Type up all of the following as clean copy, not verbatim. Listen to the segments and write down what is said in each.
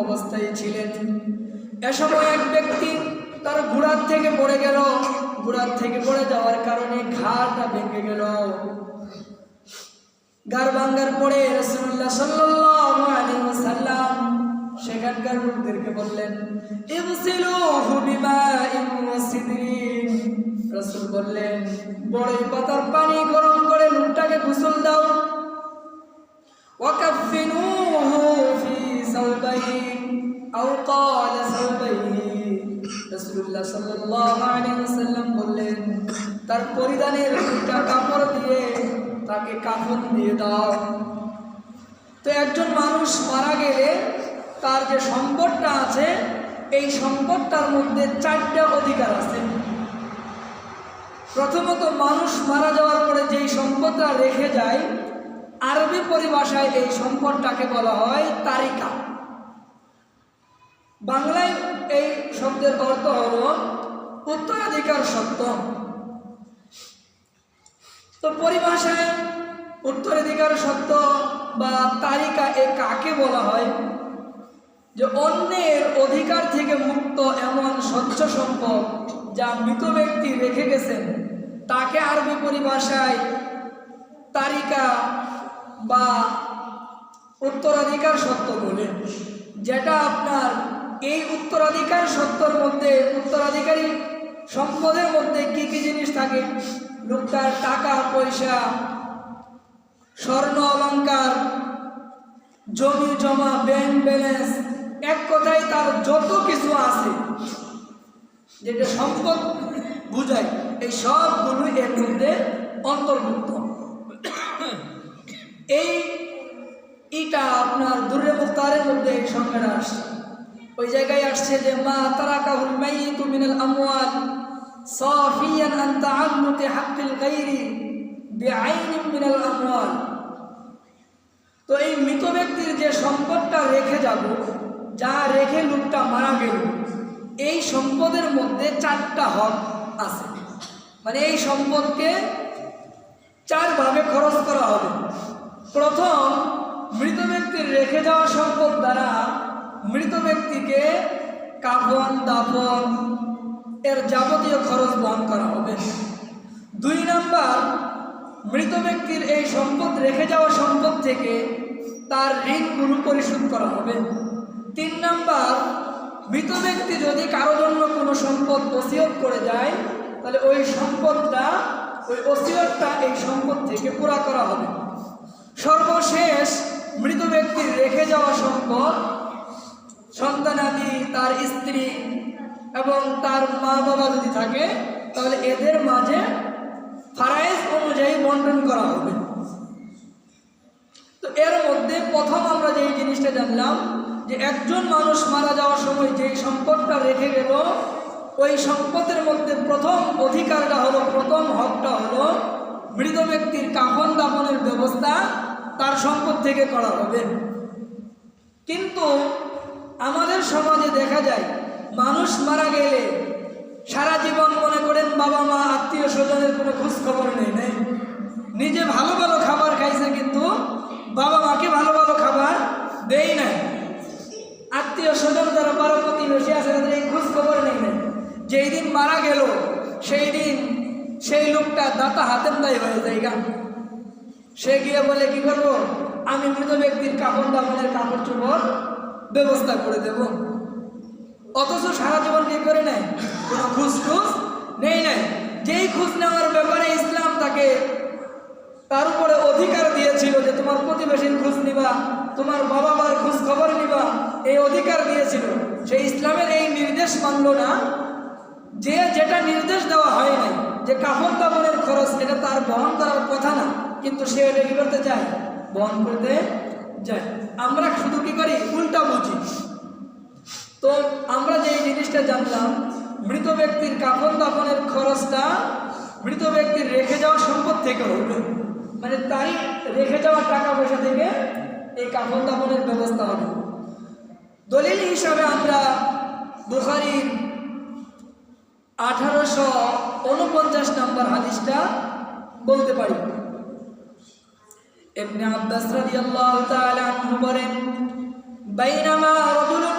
অবস্থায় ছিলেন। এ সময় এক ব্যক্তি তার ঘোড়ার থেকে পড়ে গেল। ঘোড়ার থেকে পড়ে যাওয়ার কারণে ঘাড়টা ভেঙে গেল। ঘাড় ভাঙার পরে রাসূলুল্লাহ সাল্লাল্লাহু আলাইহি ওয়াসাল্লাম সেখানকার লোকদেরকে বললেন, ইগসিলুহু বিমাইন ওয়া সিদরিন। রাসূল বললেন, বড়ই পাতার পানি গরম করে লোকটাকে গোসল দাও। ওয়া কাফিনুহু ফি সাওবাইন আও ক্বালা সাওবাইন। রাসূলুল্লাহ সাল্লাল্লাহু আলাইহি ওয়াসাল্লাম বললেন, তার পরিধানের দুটা কাপড় দিয়ে তাকে কাফন দিয়ে দাও। তো একজন মানুষ মারা গেলে তার যে সম্পদটা আছে, এই সম্পদটার মধ্যে 4টা অধিকার আছে। প্রথমত, মানুষ মারা যাওয়ার পরে যেই সম্পদটা রেখে যায়, আরবি পরিভাষায় এই সম্পদটাকে বলা হয় তারিকা। বাংলায় এই শব্দের অর্থ হল উত্তরাধিকার সত্ত্ব। তো পরিভাষায় উত্তরাধিকার সত্ত্ব বা তারিকা এ কাকে বলা হয়? যে অন্যের অধিকার থেকে মুক্ত এমন স্বচ্ছ সম্পদ যা মৃত ব্যক্তি রেখে গেছেন, তাকে আরবি পরিভাষায় তারিকা বা উত্তরাধিকার সত্ত্ব বলে। যেটা আপনার এই উত্তরাধিকার সত্ত্বর মধ্যে, উত্তরাধিকারী সম্পদের মধ্যে কি কি জিনিস থাকে? লোকটার টাকা পয়সা, স্বর্ণ অলংকার, জমি জমা, ব্যাংক ব্যালেন্স, এক কথায় তার যত কিছু আছে যেটা সম্পদ বুঝায়, এই সবগুলো এর মধ্যে অন্তর্ভুক্ত। এইটা আপনার দুররে মুখতারের মধ্যে এই সংজ্ঞাটা আসছে। ওই জায়গায় আসছে যে মা তারাকাহুল মাইয়িতু মিনাল আমওয়াল সাফিয়ান আন তাআল্লুকি হাক্কিল গায়রি বিআইনিন মিনাল আমওয়াল। তো এই মৃত ব্যক্তির যে সম্পদটা রেখে যাব, যা রেখে লোকটা মারা গেল, এই সম্পদের মধ্যে 4টা হক আছে। মানে এই সম্পদকে 4 ভাবে খরচ করা হবে। প্রথম, মৃত ব্যক্তির রেখে যাওয়া সম্পদ দ্বারা মৃত ব্যক্তিকে কাফন, দাফন এর যাবতীয় খরচ বহন করা হবে। 2 নাম্বার, মৃত ব্যক্তির এই সম্পদ রেখে যাওয়া সম্পদ থেকে তার ঋণগুলো পরিশোধ করা হবে। 3 নাম্বার, মৃত ব্যক্তি যদি কারো জন্য কোনো সম্পদ ওসিয়ত করে যায়, তাহলে ওই সম্পদটা, ওই ওসিয়তটা এই সম্পদ থেকে পুরা করা হবে। সর্বশেষ, মৃত ব্যক্তির রেখে যাওয়া সম্পদ সন্তানাদি, তার স্ত্রী এবং তার মা বাবা যদি থাকে, তাহলে এদের মাঝে ফারায়েজ অনুযায়ী বন্টন করা হবে। তো এর মধ্যে প্রথম আমরা যে জিনিসটা জানলাম যে একজন মানুষ মারা যাওয়ার সময় যেই সম্পদটা রেখে গেল, ওই সম্পদের মধ্যে প্রথম অধিকারটা হলো, প্রথম হকটা হলো মৃত ব্যক্তির কাফন দাফনের ব্যবস্থা তার সম্পদ থেকে করা হবে। কিন্তু আমাদের সমাজে দেখা যায় মানুষ মারা গেলে সারা জীবন মনে করেন বাবা মা আত্মীয় স্বজনের কোনো খোঁজ খবর নেই। নিজে ভালো ভালো খাবার খাইছে, কিন্তু বাবা মাকে ভালো ভালো খাবার দেয় নাই। আত্মীয় স্বজন যারা পাড়া প্রতিবেশী আছে তাদের এই খোঁজ খবর নেই। যেই দিন মারা গেল সেই দিন সেই লোকটা দাতা হাতেম দায়ী হয়ে যায়। সে গিয়ে বলে, কি করবো, আমি মৃত ব্যক্তির কাপড় দাফনের কাপড় চোপড় ব্যবস্থা করে দেব। অথচ সারা জীবন কি করে নেয়? কোনো খোঁজ নেই। যেই খোঁজ নেওয়ার ব্যাপারে ইসলাম তাকে তার উপরে অধিকার দিয়েছিল যে তোমার প্রতিবেশীর খোঁজ নিবা, তোমার বাবা মার খোঁজ খবর নিবা, এই অধিকার দিয়েছিল। সেই ইসলামের এই নির্দেশ মানল না। যে যেটা নির্দেশ দেওয়া হয় নাই, যে কাফন দাফনের খরচ, এটা তার বহন করার কথা না, কিন্তু সে এটা কি করতে চায়? বহন করতে যায়। আমরা শুধু কি করি? উল্টা বুঝি। তো আমরা যে জিনিসটা জানলাম, মৃত ব্যক্তির কাফন দাফনের খরচটা মৃত ব্যক্তির রেখে যাওয়া সম্পদ থেকে হবে। মানে তারই রেখে যাওয়া টাকা পয়সা থেকে এই কাফন দাফনের ব্যবস্থা হবে। দলিল হিসাবে আমরা বুখারীর 1849 নম্বর হাদিসটা বলতে পারি। ইবনে আব্বাস রাদিয়াল্লাহু তাআলা আনহু বলেন, বাইনামা রাজুলুন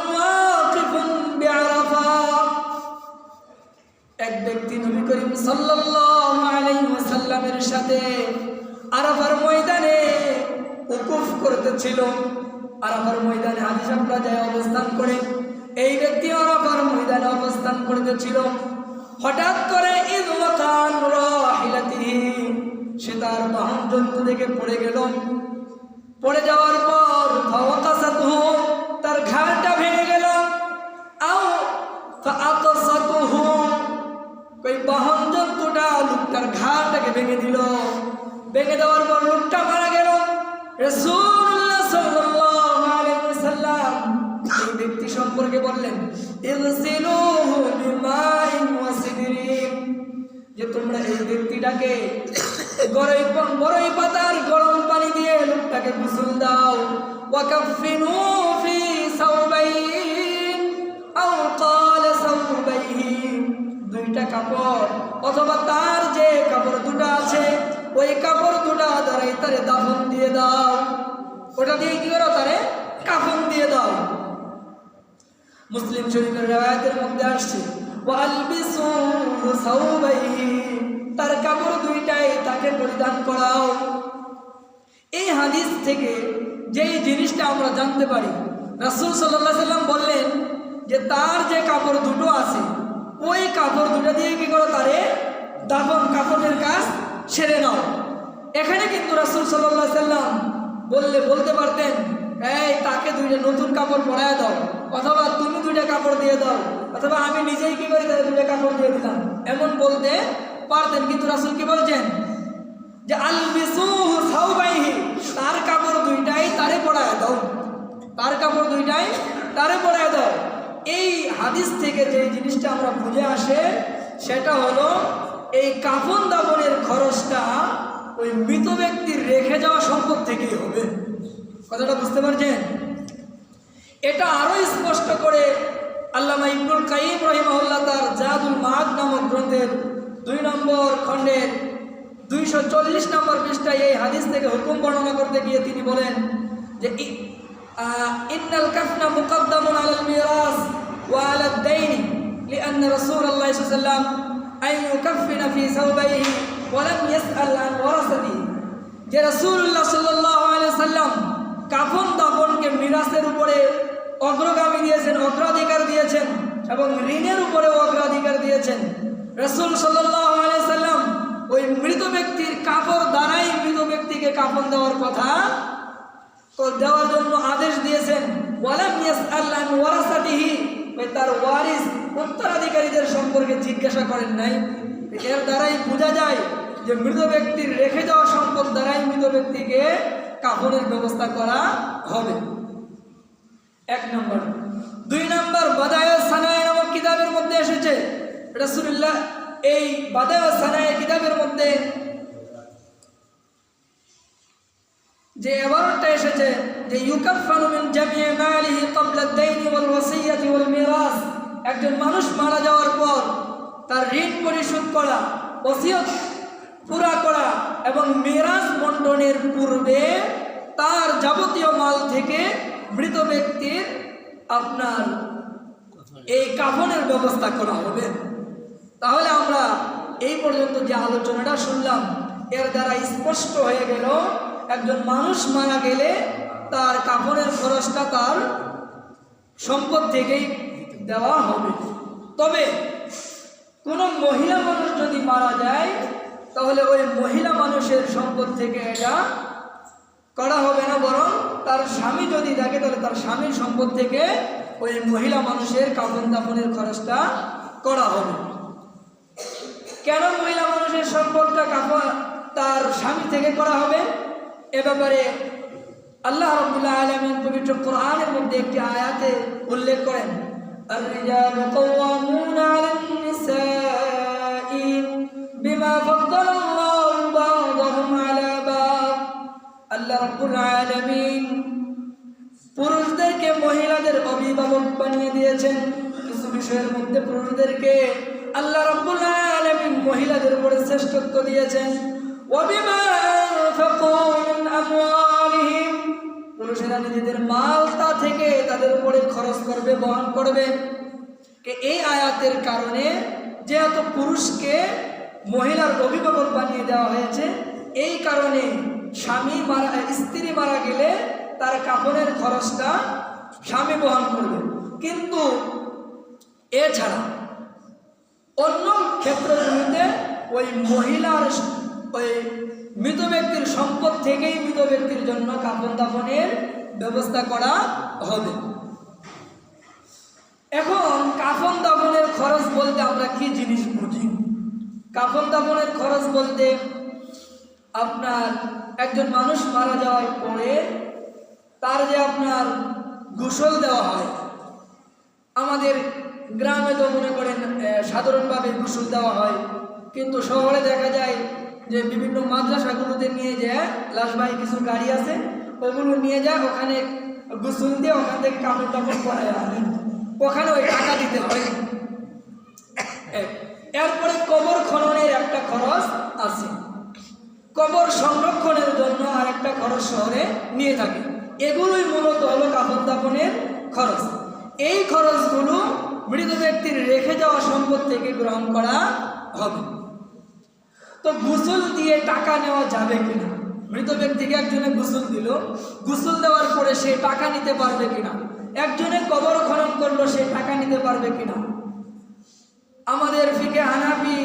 ব্যক্তি নবী করিম সাল্লাল্লাহু আলাইহি ওয়াসাল্লামের সাথে আরাফার ময়দানে উকুফ করতেছিল। আরাফার ময়দানে হাজী সাহেবরা যায় অবস্থান করে, এই ব্যক্তি আরাফার ময়দানে অবস্থান করতেছিল। হঠাৎ করে ইয ওয়াকান রাহিলাতিহি, সে তার বাহন জন্তু থেকে পড়ে গেল। পড়ে যাওয়ার পর ফাওয়াকাসাতুহু, তার ঘাড়টা ভেঙে গেল। আও ফাআকাসাতুহু, ওই বাহন জন্তুটা লোকটার ঘাড়টাকে ভেঙে দিল। ভেঙে দেওয়ার পর লোকটা মারা গেল। রাসূলুল্লাহ সাল্লাল্লাহু আলাইহি ওয়াসাল্লাম এই ব্যক্তি সম্পর্কে বললেন, ইগসিলুহু বিমাইন ওয়া সিদরিন, যে তোমরা এই ব্যক্তিটাকে বড়ই পাতার গরম পানি দিয়ে লোকটাকে গোসল দাও। ওয়া কাফিনু ফি সাওবাইন আও ক্বালা সাওবাইন, দুইটা কাপড় অথবা তার যে কাপড় দুটো আছে ওই কাপড় দুটো দ্বারাই তারে দাফন দিয়ে দাও। ওটা দিয়ে কি করো? তারে কাফন দিয়ে দাও। মুসলিম শরীফের riwayতের মধ্যে আসছে ওয়ালবিসুহু সাওবাইহি, তার কাপড় দুইটাই তাকে পরিধান করাও। এই হাদিস থেকে যেই জিনিসটা আমরা জানতে পারি, রাসূল সাল্লাল্লাহু আলাইহি সাল্লাম বললেন যে তার যে কাপড় দুটো আছে ওই কাপড় দুটো দিয়ে কি করো? তারে দাফন কাফনের কাজ সেরে নাও। এখানে কিন্তু রাসূল সাল্লাল্লাহু আলাইহি সাল্লাম বলতে পারতেন, এই তাকে দুইটা নতুন কাপড় পরায় দাও, অথবা তুমি দুইটা কাপড় দিয়ে দাও, অথবা আমি নিজেই কি করি তাদের দুইটা কাপড় দিয়ে দিলাম, এমন বলতে পারতেন। কিন্তু রাসূল কি বলছেন যে আলবিসুহু সাওবাইহি, তার কাপড় দুইটাই তারে পরায় দাও, তার কাপড় দুইটাই তারে পরায় দাও। এই হাদিস থেকে যে জিনিসটা আমরা বুঝে আসে সেটা হলো এই কাফন দাফনের খরচটা ওই মৃত ব্যক্তির রেখে যাওয়া সম্পদ থেকেই হবে। কথাটা বুঝতে পারছেন? এটা আরো স্পষ্ট করে আল্লামা ইবনুল কাইয়িম রাহিমাহুল্লাহ তার জাদুল মাআদ নামক গ্রন্থের 2 নম্বর খণ্ডের 240 নম্বর পৃষ্ঠায় এই হাদিস থেকে হুকুম বর্ণনা করতে গিয়ে তিনি বলেন যে ইন্নাল কাফনা মুকদ্দামুন আলাল মিরাস ওয়া আলাদ দাইনি লিআন্না রাসূলুল্লাহ সাল্লাল্লাহু আলাইহি ওয়াসাল্লাম আন ইউকাফিনা ফি সাওবাইহি ওয়া লাম ইয়াসআল আন ওয়ারাসাতিহি, যে রাসূলুল্লাহ সাল্লাল্লাহু আলাইহি ওয়াসাল্লাম কাফন দাফনকে মিরাসের উপরে অগ্রগামী দিয়েছেন, অগ্রাধিকার দিয়েছেন এবং ঋণের উপরে অগ্রাধিকার দিয়েছেন। রাসূল সাল্লাল্লাহু আলাইহি ওয়াসাল্লাম ওই মৃত ব্যক্তির কাপড় দ্বারাই মৃত ব্যক্তিকে কাফন দেওয়ার কথা দেওয়ার জন্য আদেশ দিয়েছেন। ওয়ালাম ইয়াসআল আন ওয়ারাসাতিহি, তার ওয়ারিস উত্তরাধিকারীদের সম্পর্কে জিজ্ঞাসা করেন নাই। এর দ্বারাই বোঝা যায় যে মৃত ব্যক্তির রেখে যাওয়া সম্পদ দ্বারাই মৃত ব্যক্তিকে কাফনের ব্যবস্থা করা হবে। 1 নম্বর। 2 নম্বর, বাদায়াস সানায়ে নামক কিতাবের মধ্যে এসেছে, রাসূলুল্লাহ এই বাদায়াস সানায়ে কিতাবের মধ্যে যে এবারটা এসেছে যে ইউকাফানু মিন জামিই মালিহি ক্বাবলা আদ-দাইনি ওয়াল ওয়াসিয়াতি ওয়াল মিরাস, একজন মানুষ মারা যাওয়ার পর তার ঋণ পরিশোধ করা, ওসিয়ত পুরা করা এবং মিরাস বন্টনের পূর্বে তার যাবতীয় মাল থেকে মৃত ব্যক্তির আপনার এই কাফনের ব্যবস্থা করা হবে। তাহলে আমরা এই পর্যন্ত যে আলোচনাটা শুনলাম এর দ্বারা স্পষ্ট হয়ে গেল একজন মানুষ মারা গেলে তার কাফনের খরচটা তার সম্পদ থেকেই দেওয়া হবে। তবে কোনো মহিলা মানুষ যদি মারা যায় তাহলে ওই মহিলা মানুষের সম্পদ থেকে এটা করা হবে না, বরং তার স্বামী যদি থাকে তাহলে তার স্বামীর সম্পদ থেকে ওই মহিলা মানুষের কাফন দাফনের খরচটা করা হবে। কেন মহিলা মানুষের সম্পদটা কাফন তার স্বামী থেকে করা হবে? এ ব্যাপারে আল্লাহ রাব্বুল আলামিন পবিত্র কোরআনের মধ্যে একটি আয়াতে উল্লেখ করেন, আর-রিজালু কাওয়ামুনা আলান-নিসাই বিমা ফাদ্দালাল্লাহু বা'দাহুম আলা বা'দ। আল্লাহ রাব্বুল আলামিন পুরুষদেরকে মহিলাদের অভিভাবক বানিয়ে দিয়েছেন। কিছু বিষয়ের মধ্যে পুরুষদেরকে আল্লাহ রাব্বুল আলামিন মহিলাদের উপরে শ্রেষ্ঠত্ব দিয়েছেন। ওয়াবিমা আনফাকু মিন আমওয়ালিহিম, পুরুষেরা নিজেদের মালটা থেকে তাদের উপরে খরচ করবে, বহন করবে। এই আয়াতের কারণে যেহেতু পুরুষকে মহিলার অভিভাবক বানিয়ে দেওয়া হয়েছে, এই কারণে স্ত্রী মারা গেলে তার কাফনের খরচটা স্বামী বহন করবে। কিন্তু এছাড়া অন্য ক্ষেত্রগুলিতে ওই মহিলার ওই মৃত ব্যক্তির সম্পদ থেকেই মৃত ব্যক্তির জন্য কাফন দাফনের ব্যবস্থা করা হবে। এখন কাফন দাফনের খরচ বলতে আমরা কি জিনিস বুঝি? কাফন দাফনের খরচ বলতে আপনার একজন মানুষ মারা যাওয়ার পরে তার যে আপনার গোসল দেওয়া হয়, আমাদের গ্রামে তো মনে করেন সাধারণভাবে গোসল দেওয়া হয়, কিন্তু শহরে দেখা যায় যে বিভিন্ন মাদ্রাসাগুলোতে নিয়ে যায় লাশবাহী কিছু গাড়ি আছে, ওগুলো নিয়ে যায়, ওখানে গোসল দিয়ে ওখান থেকে কাপড় টাপড় করা যায়, ওখানে ওই টাকা দিতে হয়। এরপরে কবর খননের একটা খরচ আছে, কবর সংরক্ষণের জন্য আর একটা খরচ শহরে নিয়ে থাকে। এগুলোই মূলত হলো কাফন দাফনের খরচ। এই খরচগুলো মৃত ব্যক্তির রেখে যাওয়া সম্পদ থেকে গ্রহণ করা হবে। তো গোসল দিয়ে টাকা নেওয়া যাবে কিনা? মৃত ব্যক্তিকে একজনে গোসল দিল, গোসল দেওয়ার পরে সে টাকা নিতে পারবে কিনা? একজনে কবর খনন করলো, সে টাকা নিতে পারবে কিনা? আমাদের ফিকে হানাফি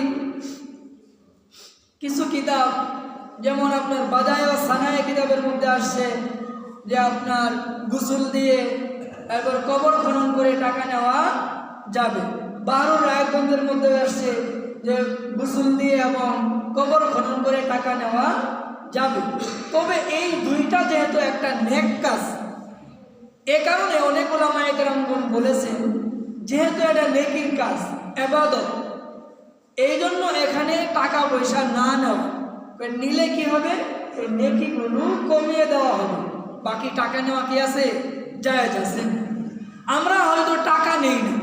কিছু কিতাব, যেমন আপনার বাদায় ও সানায় কিতাবের মধ্যে আসছে যে আপনার গোসল দিয়ে একবার কবর খনন করে টাকা নেওয়া যাবে। বাহারুল রায়গঞ্জের মধ্যে আসছে যে গোসল দিয়ে এবং কবর খনন করে টাকা নেওয়া যাবে। তবে এই দুইটা যেহেতু একটা নেক কাজ, এ কারণে অনেক ওলামায়ে কেরামগণ বলেছেন যেহেতু এটা নেকির কাজ, ইবাদত, এই জন্য এখানে টাকা পয়সা না নেওয়া, নিলে কি হবে, এই নেকিগুলো কমিয়ে দেওয়া হবে, বাকি টাকা নেওয়া কি আছে, জায়েজ আছে। আমরা হয়তো টাকা নেই না,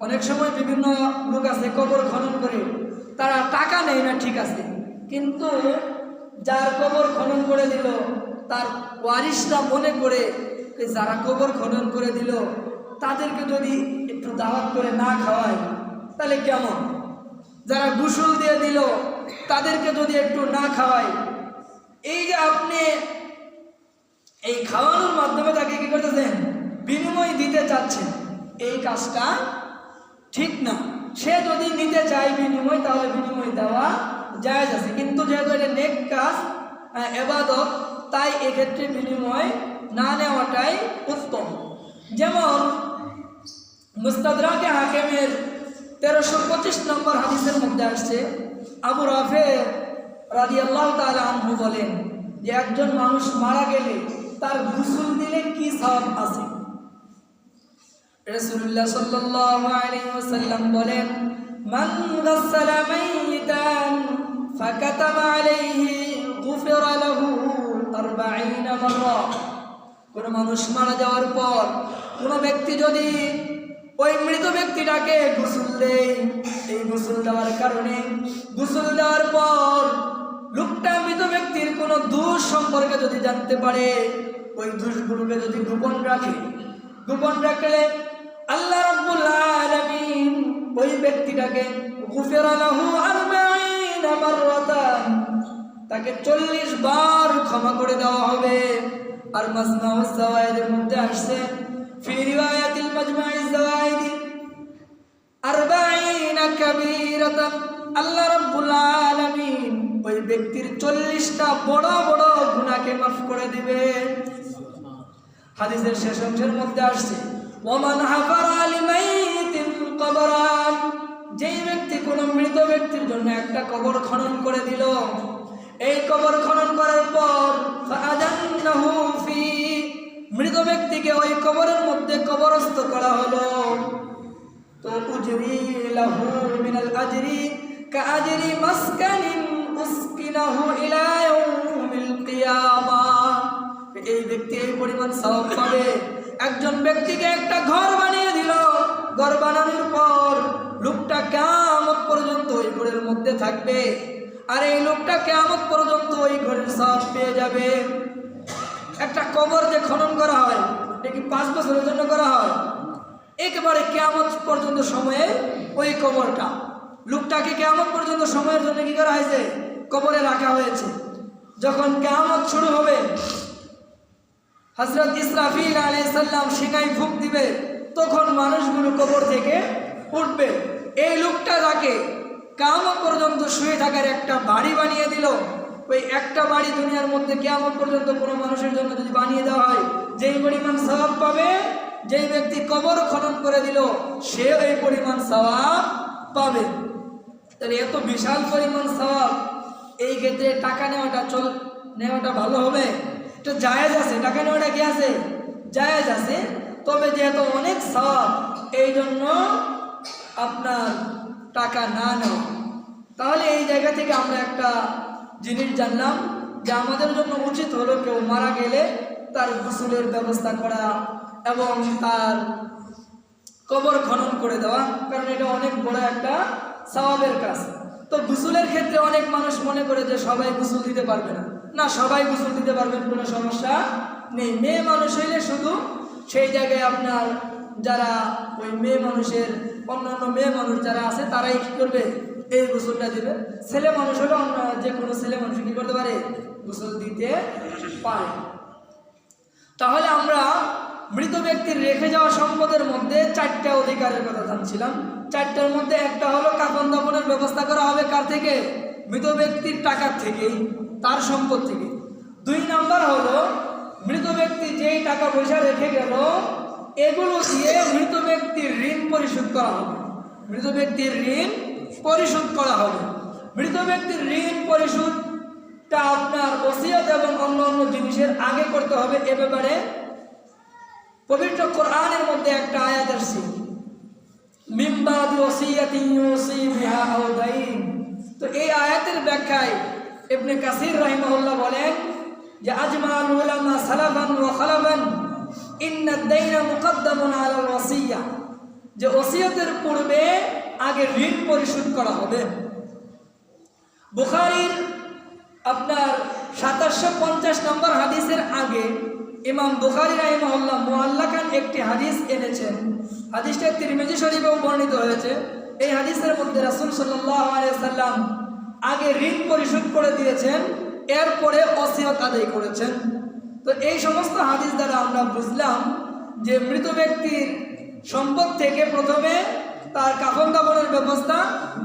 অনেক সময় বিভিন্ন লোক আছে কবর খনন করে তারা টাকা নেই না, ঠিক আছে, কিন্তু যার কবর খনন করে দিল তার ওয়ারিশরা মনে করে যারা কবর খনন করে দিল তাদেরকে যদি একটু দাওয়াত করে না খাওয়ায় তাহলে কেমন? যারা গোসল দিয়ে দিল তাদেরকে যদি একটু না খাওয়ায়, এই যে আপনি এই খাওয়ানোর মাধ্যমে তাকে কি করতেছেন, বিনিময় দিতে চাচ্ছেন, এই কাজটা ঠিক না। সে যদি নিতে চায় বিনিময়, তাহলে বিনিময় দেওয়া জায়েজ আছে, কিন্তু যেহেতু এটা নেক কাজ, ইবাদত, তাই এক্ষেত্রে বিনিময় না নেওয়াটাই উত্তম। যেমন মুস্তাদরাকে হাকিমের 1325 নম্বর হাদিসের মধ্যে আসছে, আবু রাফে রাদিয়াল্লাহু তাআলা আনহু বলেন যে একজন মানুষ মারা গেলে তার গোসল দিলে কি সওয়াব আছে? রাসূলুল্লাহ সাল্লাল্লাহু আলাইহি ওয়াসাল্লাম বলেন, মান গাসসালা মাইতান ফাকাতামা আলাইহি গুফিরা লাহু 40 মাররা। কোন মানুষ মারা যাওয়ার পর কোন ব্যক্তি যদি ওই মৃত ব্যক্তিটাকে গোসল দেয়, এই গোসল দেওয়ার কারণে, গোসল দেওয়ার পর লোকটা মৃত ব্যক্তির কোন দোষ সম্পর্কে যদি জানতে পারে, ওই দোষগুলোকে যদি গোপন রাখলে আল্লাহ রাব্বুল আলামিন ওই ব্যক্তিটাকে গুফিরা লাহু 40 মাররাতান, তাকে 40 বার ক্ষমা করে দেওয়া হবে। আর মাজমাউজ যাওয়ায়েদের মধ্যে আসছে, ফি রিওয়ায়াতিল মাজমাউজ যাওয়ায়েদ 40 কাবীরাতান, আল্লাহ রাব্বুল আলামিন ওই ব্যক্তির 40টা বড় বড় গুনাহকে মাফ করে দিবে। হাদিসের শেষ অংশের মধ্যে আসছে, ওমান হাফারা লিমাইতিন কবরান, যেই ব্যক্তি কোন মৃত ব্যক্তির জন্য একটা কবর খনন করে দিল, এই কবর খনন করার পর ফাআজান্নাহু ফি, মৃত ব্যক্তিকে ওই কবরের মধ্যে কবরস্থ করা হলো, তো উজরি লাহু মিনাল আজরি কাআজরি মাসকানিন উসকিনাহু ইলা ইয়াউমিল কিয়ামাহ, এই ব্যক্তি এই পরিমাণ সওয়াব পাবে। একজন ব্যক্তিকে একটা ঘর বানিয়ে দিল, ঘর বানানোর পর লোকটা কিয়ামত পর্যন্ত ওই ঘরের মধ্যে থাকবে, আর এই লোকটা কিয়ামত পর্যন্ত ওই ঘরের সওয়াব পেয়ে যাবে। একটা কবর যে খনন করা হয়, এটা কি 5 বছরের জন্য করা হয়? একেবারে কিয়ামত পর্যন্ত সময়ে ওই কবরটা লোকটাকে কিয়ামত পর্যন্ত সময়ের জন্য কি করা হয়েছে? কবরে রাখা হয়েছে। যখন কিয়ামত শুরু হবে, হযরত ইসরাফিল আলাইহিস সালাম শিঙায় ফুঁক দিবে, তখন মানুষগুলো কবর থেকে উঠবে। এই লোকটা তাকে কিয়ামত পর্যন্ত শুয়ে থাকার একটা বাড়ি বানিয়ে দিল। ওই একটা বাড়ি দুনিয়ার মধ্যে কিয়ামত পর্যন্ত কোনো মানুষের জন্য যদি বানিয়ে দেওয়া হয়, যেই পরিমাণ সওয়াব পাবে, যেই ব্যক্তি কবর খনন করে দিল সে এই পরিমাণ সওয়াব পাবে। তাহলে এত বিশাল পরিমাণ সওয়াব, এই ক্ষেত্রে টাকা নেওয়াটা ভালো হবে? এটা জায়েজ আছে, টাকা নেওয়াটা কি আছে? জায়েজ আছে। তবে যেহেতু অনেক সওয়াব, এই জন্য আপনার টাকা না নেওয়া। তাহলে এই জায়গা থেকে আমরা একটা জিনিস জানলাম যে আমাদের জন্য উচিত হলো কেউ মারা গেলে তার গোসলের ব্যবস্থা করা এবং তার কবর খনন করে দেওয়া, কারণ এটা অনেক বড় একটা সওয়াবের কাজ। তো গোসলের ক্ষেত্রে অনেক মানুষ মনে করে যে সবাই গোসল দিতে পারবে না। না, সবাই গোসল দিতে পারবেন, কোনো সমস্যা নেই। মেয়ে মানুষ হইলে শুধু সেই জায়গায় আপনার যারা ওই মেয়ে মানুষের অন্যান্য মেয়ে মানুষ যারা আছে তারাই কী করবে? এই গোসলটা দেবে। ছেলে মানুষ হলে অন্য যে কোনো ছেলে মানুষ কী করতে পারে? গোসল দিতে পারে। তাহলে আমরা মৃত ব্যক্তির রেখে যাওয়া সম্পদের মধ্যে 4টা অধিকারের কথা জানছিলাম। 4টার মধ্যে একটা হলো কাফন দাফনের ব্যবস্থা করা হবে কার থেকে? মৃত ব্যক্তির টাকার থেকেই, তার সম্পদ থেকে। 2 নাম্বার হলো মৃত ব্যক্তি যেই টাকা পয়সা রেখে গেল এগুলো দিয়ে মৃত ব্যক্তির ঋণ পরিশোধ করা হবে। মৃত ব্যক্তির ঋণ পরিশোধ করা হবে। মৃত ব্যক্তির ঋণ পরিশোধটা আপনার ওসিয়ত এবং অন্য জিনিসের আগে করতে হবে। এ ব্যাপারে পবিত্র কোরআনের মধ্যে একটা আয়াত আসছে, মিন বাদি ওসিয়াতিন ইউসি বিহা আও দাইন। তো এই আয়াতের ব্যাখ্যায় ইবনে কাসির রাহিমাহুল্লাহ বলেন যে আজমাল উলামা সালাফান ওয়া খালাফান ইন্না আদ-দাইনা মুকদ্দামুন আলাল ওসিয়া, যে ওসিয়তের পূর্বে আগে ঋণ পরিশোধ করা হবে। বুখারীর আপনার 2750 নম্বর হাদিসের আগে ইমাম বুখারী রাহিমাহুল্লাহ মুআল্লাকান একটি হাদিস এনেছেন। হাদিসটা তিরমিজি শরীফেও বর্ণিত হয়েছে। এই হাদিসের মধ্যে রাসূল সাল্লাল্লাহু আলাইহি ওয়াসাল্লাম আগে ঋণ পরিশোধ করে দিয়েছেন, এরপরে ওসিয়ত আদায় করেছেন। তো এই সমস্ত হাদিস দ্বারা আমরা বুঝলাম যে মৃত ব্যক্তির সম্পদ থেকে প্রথমে তার কাফন দাফনের ব্যবস্থা,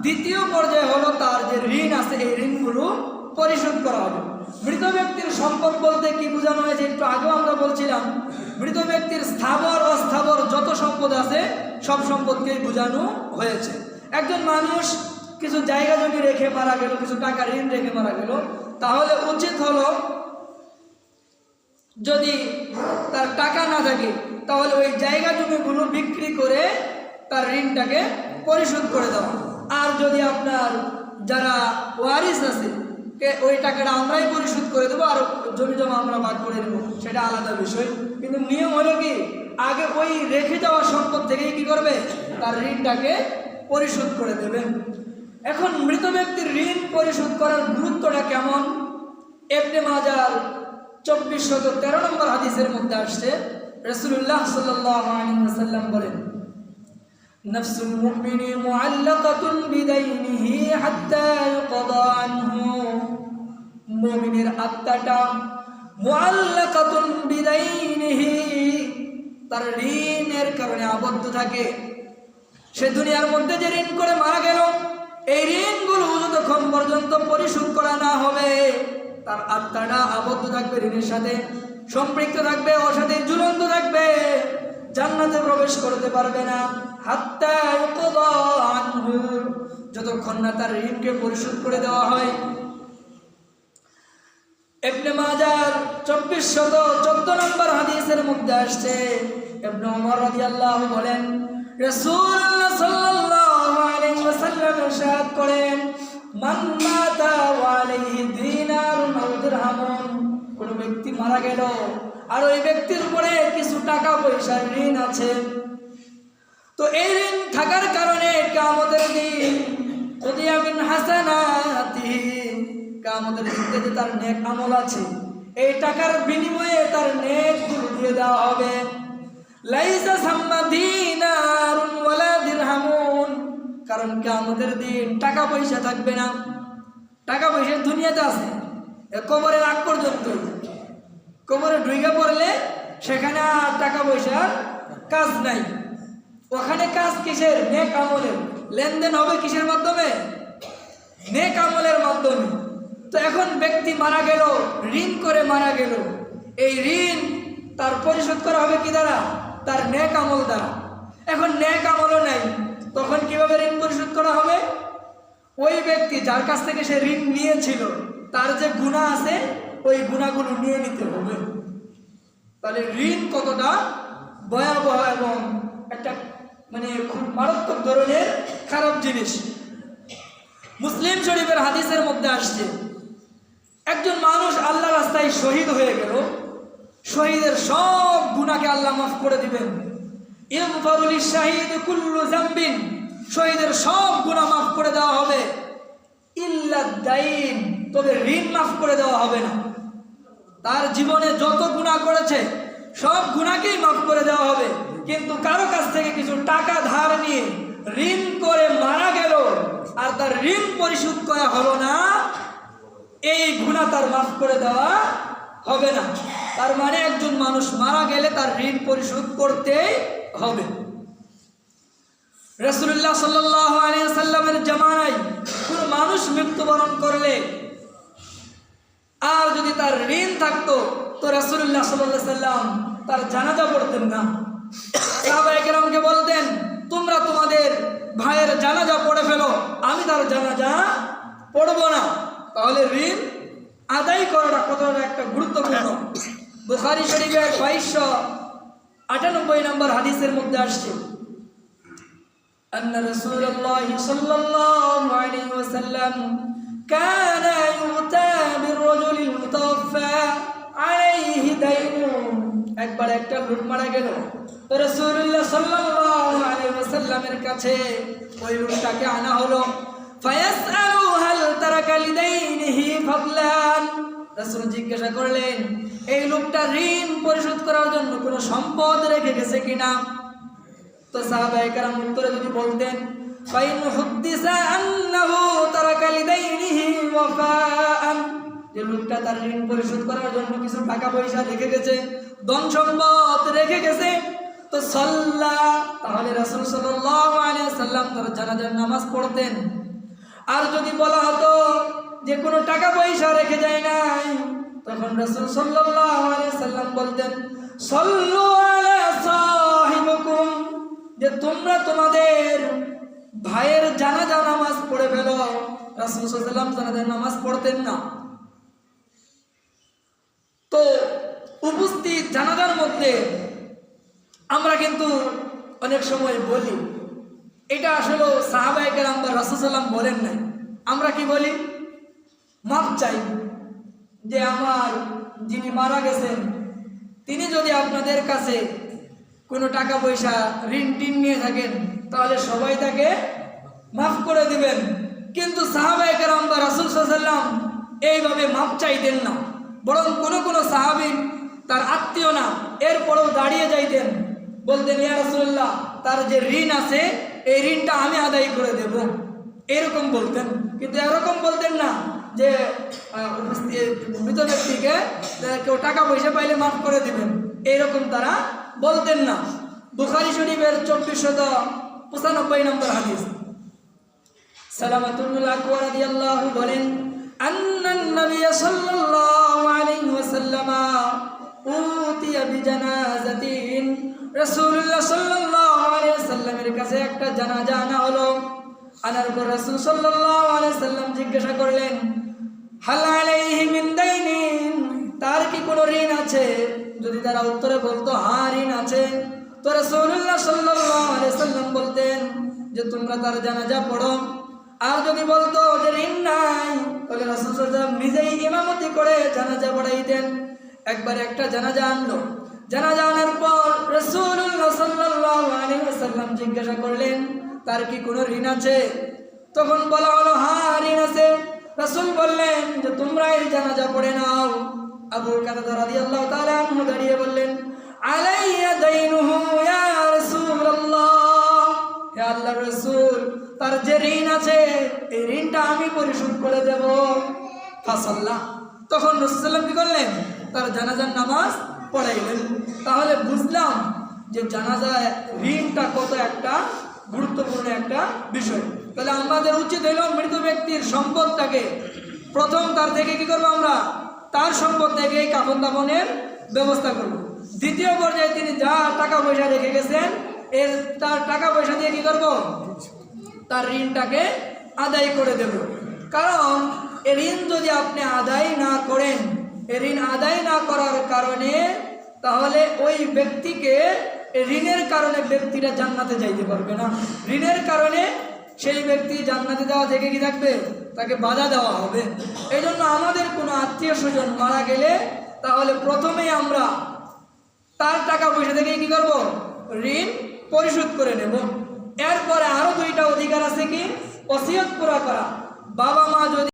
দ্বিতীয় পর্যায়ে হলো তার যে ঋণ আছে এই ঋণগুলো পরিশোধ করা হবে। মৃত ব্যক্তির সম্পদ বলতে কি বোঝানো হয়েছে একটু আগেও আমরা বলছিলাম, মৃত ব্যক্তির স্থাবর অস্থাবর যত সম্পদ আছে সব সম্পদকেই বোঝানো হয়েছে। একজন মানুষ কিছু জায়গা জমি রেখে মারা গেল, কিছু টাকা ঋণ রেখে মারা গেল, তাহলে উচিত হলো যদি তার টাকা না থাকে তাহলে ওই জায়গা জমিগুলো বিক্রি করে তার ঋণটাকে পরিশোধ করে দেওয়া। আর যদি আপনার যারা ওয়ারিস আছে ওই টাকাটা আমরাই পরিশোধ করে দেবো আর জমি জমা আমরা ভাগ করে দেবো, সেটা আলাদা বিষয়। কিন্তু নিয়ম হলো কি, আগে ওই রেখে যাওয়া সম্পদ থেকেই কি করবে? তার ঋণটাকে পরিশোধ করে দেবে। এখন মৃত ব্যক্তির ঋণ পরিশোধ করার গুরুত্বটা কেমন? ইবনে মাজার 2413 নম্বর হাদিসের মধ্যে আসছে, রাসূলুল্লাহ সাল্লাল্লাহু আলাইহি ওয়াসাল্লাম বলেন, নাফসুল মুমিনি মুআল্লাকাতুন বিদাইনিহি হাত্তা ইউকদা আনহু। মুমিনের আত্মাটা মুআল্লাকাতুন বিদাইনিহি, তার ঋণের কারণে আবদ্ধ থাকে। সে দুনিয়ার মধ্যে যে ঋণ করে মারা গেল, এই ঋণগুলো যতক্ষণ পর্যন্ত পরিশোধ করা না হবে তার আত্মাটা আবদ্ধ থাকবে, ঋণের সাথে সম্পৃক্ত থাকবে, ওর সাথে ঝুলন্ত থাকবে, জান্নাতে প্রবেশ করতে পারবে না। হাত্তা ইউকদা আনহু, যতক্ষণ না তার ঋণকে পরিশোধ করে দেওয়া হয়। ইবনে মাজার 2414 নম্বর হাদিসের মধ্যে আসছে, ইবনে ওমর রাদিয়াল্লাহু বলেন, রাসূলুল্লাহ সাল্লাল্লাহু আলাইহি ওয়াসাল্লাম ইরশাদ করেন, মান মাতা ওয়া আলাইহি দিনারুন আও দিরহামুন, কোন ব্যক্তি মারা গেল আর ওই ব্যক্তির উপরে কিছু টাকা পয়সার ঋণ আছে, তো এই ঋণ থাকার কারণে কিয়ামতের দিন কুদিয়া মিন হাসানাতিহি, কিয়ামতের দিনে যে তার নেক আমল আছে এই টাকার বিনিময়ে তার নেকগুলো দিয়ে দেওয়া হবে। লাইসা সাম্মা দিনারুন ওয়ালা দিরহামুন, কারণ কারণ কিয়ামতের দিন টাকা পয়সা থাকবে না। টাকা পয়সা দুনিয়াতে আছে, কবরের আগ পর্যন্ত। কবরে ঢুকে পড়লে সেখানে আর টাকা পয়সার কাজ নাই। ওখানে কাজ কিসের? নেক আমলের। লেনদেন হবে কিসের মাধ্যমে? নেক আমলের মাধ্যমে। তো এখন ব্যক্তি মারা গেল, ঋণ করে মারা গেল, এই ঋণ তার পরিশোধ করা হবে কি দ্বারা? তার নেক আমল দ্বারা। এখন নেক আমলও নাই, তখন কিভাবে ঋণ পরিশোধ করা হবে? ওই ব্যক্তি যার কাছ থেকে সে ঋণ নিয়েছিল তার যে গুনাহ আছে ওই গুনাহগুলো নিয়ে নিতে হবে। তাহলে ঋণ কতটা ভয়াবহ এবং একটা খুব মারাত্মক ধরনের খারাপ জিনিস। মুসলিম শরীফের হাদিসের মধ্যে আসছে, একজন মানুষ আল্লাহর রাস্তায় শহীদ হয়ে গেল, শহীদের সব গুনাহকে আল্লাহ মাফ করে দিবেন। ইগফারু লিশ-শাহীদ কুল্লু যামবিন, শহীদের সব গুনাহ মাফ করে দেওয়া হবে। ইল্লা দাইন, তবে ঋণ মাফ করে দেওয়া হবে না। তার জীবনে যত গুনাহ করেছে সব গুনাহকেই মাফ করে দেওয়া হবে, কিন্তু কারো কাছ থেকে কিছু টাকা ধার নিয়ে ঋণ করে মারা গেল আর তার ঋণ পরিশোধ করা হলো না, এই গুনাহ তার মাফ করে দেওয়া হবে না। তার মানে একজন মানুষ মারা গেলে তার ঋণ পরিশোধ করতেই হবে। রাসূলুল্লাহ সাল্লাল্লাহু আলাইহি ওয়াসাল্লামের জামানায় কোন মানুষ মৃত্যুবরণ করলে আর যদি তার ঋণ থাকতো তো রাসূলুল্লাহ সাল্লাল্লাহু আলাইহি ওয়াসাল্লাম তার জানাজা পড়তেন না। সাহাবায়ে কেরামকে বলতেন, তোমরা তোমাদের ভাইয়ের জানাজা পড়ে ফেলো, আমি তার জানাজা পড়বো না। তাহলে ঋণ আদায় করাটা কতটা একটা গুরুত্বপূর্ণ। বুখারী শরীফের 2298 নম্বর হাদিসের মধ্যে আসছে, أن رسول الله صلى الله عليه وسلم كان يؤتى بالرجل المتوفى عليه دين। একবার একটা লোক মারা গেল, তো রাসূলুল্লাহ সাল্লাল্লাহু আলাইহি ওয়াসাল্লামের কাছে ওই লোকটাকে আনা হলো। ফায়াসআলু হাল তারাকা লিদাইনিহি ফাদলান, রাসূল জিজ্ঞাসা করলেন এই লোকটা ঋণ পরিশোধ করার জন্য কোনো সম্পদ রেখে গেছে কিনা। তো সাহাবায়ে কেরাম উত্তরে যদি বলতেন ফাইন হুদ্দিসা আন্নাহু তারাকা লিদাইনিহি ওয়াফাআন, যে লোকটা তার ঋণ পরিশোধ করার জন্য কিছু টাকা পয়সা রেখে গেছে, ধন সম্পদ রেখে গেছে, তো সাল্লা, তাহলে রাসূল সাল্লাল্লাহু আলাইহি ওয়াসাল্লাম তার জানাজার নামাজ পড়তেন। আর যদি বলা হতো যে কোনো টাকা পয়সা রেখে যায় নাই, তখন রাসূল সাল্লাল্লাহু আলাইহি ওয়াসাল্লাম বলতেন সাল্লু আলা সাহিবিকুম, যে তোমরা তোমাদের ভাইয়ের জানাজা নামাজ পড়ে ফেলো। রাসূল সাল্লাল্লাহু আলাইহি ওয়াসাল্লাম জানাজার নামাজ পড়তেন না। তো উপস্থিত জানাজার মধ্যে আমরা কিন্তু অনেক সময় বলি, এটা আসলে সাহাবায়ে কেরাম বা রাসূল সাল্লাল্লাহু আলাইহি ওয়াসাল্লাম বলেন নাই, আমরা কি বলি? মাপ চাই, যে আমার যিনি মারা গেছেন তিনি যদি আপনাদের কাছে কোনো টাকা পয়সা ঋণ টিন নিয়ে থাকেন তাহলে সবাই তাকে মাফ করে দিবেন। কিন্তু সাহাবায়ে কেরাম বা রাসূল সাল্লাল্লাহু আলাইহি ওয়াসাল্লাম এইভাবে মাপ চাইতেন না, বরং কোনো সাহাবী তার আত্মীয় না, এরপরেও দাঁড়িয়ে যাইতেন, বলতেন ইয়া রাসূলুল্লাহ তার যে ঋণ আছে এই ঋণটা আমি আদায় করে দেব, এরকম বলতেন। কিন্তু এরকম বলতেন না যে মৃত ব্যক্তিকে কেউ টাকা পয়সা পাইলে মাফ করে দিবেন, এইরকম তারা বলতেন না। বুখারী শরীফের 2495 নম্বর হাদিস, সালামাতুল আকওয়া রাদিয়াল্লাহু বলেন আন্নান নবী সাল্লাল্লাহু আলাইহি ওয়াসাল্লাম উতিয়া বিজানাজাতিন, রাসূলুল্লাহ সাল্লাল্লাহু আলাইহি ওয়াসাল্লামের কাছে একটা জানাজা আনা হলো। আনার পর রাসূল সাল্লাল্লাহু আলাইহি ওয়াসাল্লাম জিজ্ঞাসা করলেন হাল আলাইহি মিন দাইনিন, তার কি কোনো ঋণ আছে? যদি তারা উত্তরে বলতো হ্যাঁ ঋণ আছে, তো রাসূলুল্লাহ সাল্লাল্লাহু আলাইহি ওয়াসাল্লাম বলতেন যে তোমরা তার জানাজা পড়ো। আর যদি বলতো যে ঋণ নাই, তাহলে রাসূল সাল্লাল্লাহু আলাইহি ওয়াসাল্লাম নিজেই ইমামতি করে জানাজা পড়াইতেন। একবার একটা জানাজা আনলো, জানাজা আনার পর রাসূলুল্লাহ সাল্লাল্লাহু আলাইহি ওয়াসাল্লাম জিজ্ঞাসা করলেন তার কি কোনো ঋণ আছে? তখন বলা হলো হ্যাঁ ঋণ আছে। রাসূল বললেন যে তোমরা এই জানাজা পড়ে নাও। আবু কাতাদা রাদিয়াল্লাহু তাআলা আনহু দাঁড়িয়ে বললেন আলাইয়া দাইনুহু ইয়া রাসূলুল্লাহ, হে আল্লাহর রাসূল তার যে ঋণ আছে এই ঋণটা আমি পরিশোধ করে দেব। ফাসাল্লাহ, তখন রাসূলুল্লাহ কি করলেন? তার জানাজার নামাজ পড়াইলেন। তাহলে বুঝলাম যে জানাজায় ঋণটা কত একটা গুরুত্বপূর্ণ একটা বিষয়। তাহলে আমাদের উচিত হইল মৃত ব্যক্তির সম্পদটাকে প্রথম তার থেকে কি করবো? আমরা তার সম্পদ থেকে কাফন দাফনের ব্যবস্থা করব। দ্বিতীয় পর্যায়ে তিনি যা টাকা পয়সা রেখে গেছেন তার টাকা পয়সা দিয়ে কি করব? তার ঋণটাকে আদায় করে দেব। কারণ এই ঋণ যদি আপনি আদায় না করেন, এই ঋণ আদায় না করার কারণে তাহলে ওই ব্যক্তিকে ঋণের কারণে ব্যক্তিরা জান্নাতে যাইতে পারবে না। ঋণের কারণে সেই ব্যক্তি জান্নাতে যাওয়া থেকে কি থাকবে? তাকে বাধা দেওয়া হবে। এই জন্য আমাদের কোনো আত্মীয় স্বজন মারা গেলে তাহলে প্রথমেই আমরা তার টাকা পয়সা থেকে কি করব? ঋণ পরিশোধ করে নেব। এরপরে আরো দুইটা অধিকার আছে কি? ওসিয়ত পুরা করা। বাবা মা যদি